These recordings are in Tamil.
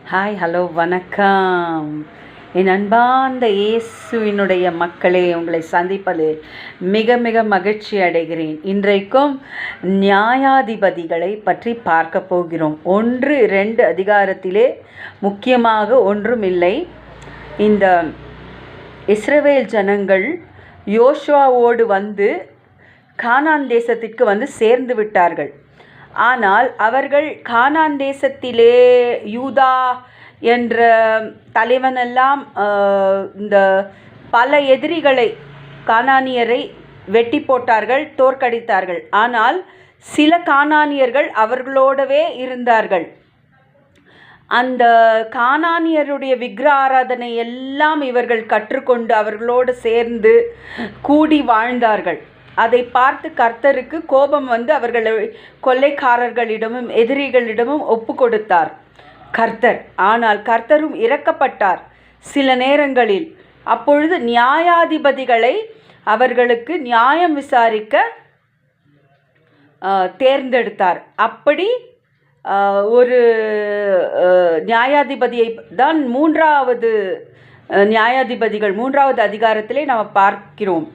ஹாய், ஹலோ, வணக்கம். என் அன்பார்ந்த இயேசுவினுடைய மக்களே, உங்களை சந்திப்பது மிக மிக மகிழ்ச்சி அடைகிறேன். இன்றைக்கும் நியாயாதிபதிகளை பற்றி பார்க்க போகிறோம். 1-2 அதிகாரத்திலே முக்கியமாக ஒன்றுமில்லை. இந்த இஸ்ரவேல் ஜனங்கள் யோசுவாவோடு வந்து கானான் தேசத்திற்கு வந்து சேர்ந்து விட்டார்கள். ஆனால் அவர்கள் கானான் தேசத்திலே யூதா என்ற தலைவனெல்லாம் இந்த பல எதிரிகளை கானானியரை வெட்டி போட்டார்கள், தோற்கடித்தார்கள். ஆனால் சில கானானியர்கள் அவர்களோடவே இருந்தார்கள். அந்த கானானியருடைய விக்கிரக ஆராதனை எல்லாம் இவர்கள் கற்றுக்கொண்டு அவர்களோடு சேர்ந்து கூடி வாழ்ந்தார்கள். அதை பார்த்து கர்த்தருக்கு கோபம் வந்து அவர்களை கொள்ளைக்காரர்களிடமும் எதிரிகளிடமும் ஒப்பு கொடுத்தார் கர்த்தர். ஆனால் கர்த்தரும் இரக்கப்பட்டார் சில நேரங்களில். அப்பொழுது நியாயாதிபதிகளை அவர்களுக்கு நியாயம் விசாரிக்க தேர்ந்தெடுத்தார். அப்படி ஒரு நியாயாதிபதியை தான் 3வது நியாயாதிபதிகள் 3வது அதிகாரத்திலே நாம் பார்க்கிறோம்.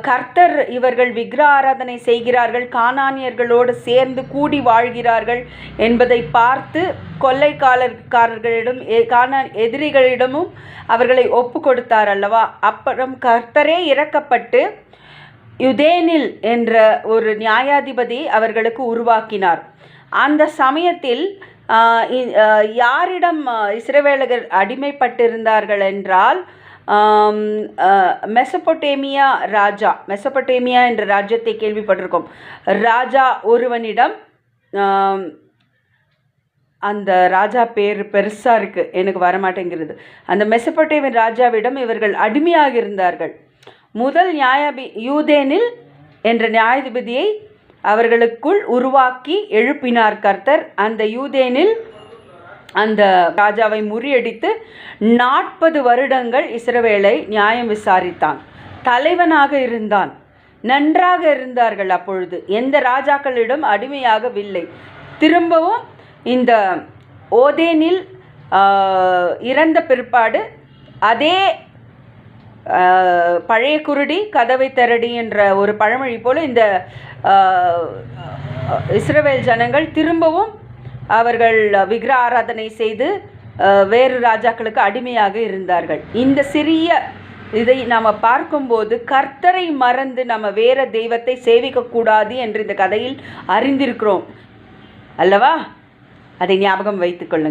கர்த்தர் இவர்கள் விக்கிரக ஆராதனை செய்கிறார்கள், கானானியர்களோடு சேர்ந்து கூடி வாழ்கிறார்கள் என்பதை பார்த்து கொள்ளைக்காரர்களிடம் எதிரிகளிடமும் அவர்களை ஒப்பு கொடுத்தார் அல்லவா. அப்புறம் கர்த்தரே இரக்கப்பட்டு யுதேனில் என்ற ஒரு நியாயாதிபதி அவர்களுக்கு உருவாக்கினார். அந்த சமயத்தில் யாரிடம் இஸ்ரவேலர்கள் அடிமைப்பட்டிருந்தார்கள் என்றால் மெசபொட்டேமியா என்ற ராஜ்யத்தை கேள்விப்பட்டிருக்கோம். ராஜா ஒருவனிடம், அந்த ராஜா பேர் பெருசாக இருக்குது, எனக்கு வரமாட்டேங்கிறது. அந்த மெசபொட்டேமியா ராஜாவிடம் இவர்கள் அடிமையாக இருந்தார்கள். முதல் யூதேனில் என்ற நியாயாதிபதியை அவர்களுக்குள் உருவாக்கி எழுப்பினார் கர்த்தர். அந்த யூதேனில் அந்த ராஜாவை முறியடித்து 40 வருடங்கள் இஸ்ரவேலை நியாயம் விசாரித்தான். தலைவனாக இருந்தான். நன்றாக இருந்தார்கள். அப்பொழுது எந்த ராஜாக்களிடம் அடிமையாகவில்லை. திரும்பவும் இந்த ஓதேனில் இறந்த பிற்பாடு அதே பழைய குருடி கதவை திரடி என்ற ஒரு பழமொழி போல இந்த இஸ்ரவேல் ஜனங்கள் திரும்பவும் அவர்கள் விக்கிரக ஆராதனை செய்து வேறு ராஜாக்களுக்கு அடிமையாக இருந்தார்கள். இந்த சிறிய இதை நாம் பார்க்கும்போது கர்த்தரை மறந்து நம்ம வேறு தெய்வத்தை சேவிக்கக்கூடாது என்று இந்த கதையில் அறிந்திருக்கிறோம் அல்லவா. அதை ஞாபகம் வைத்துக்கொள்ளுங்கள்.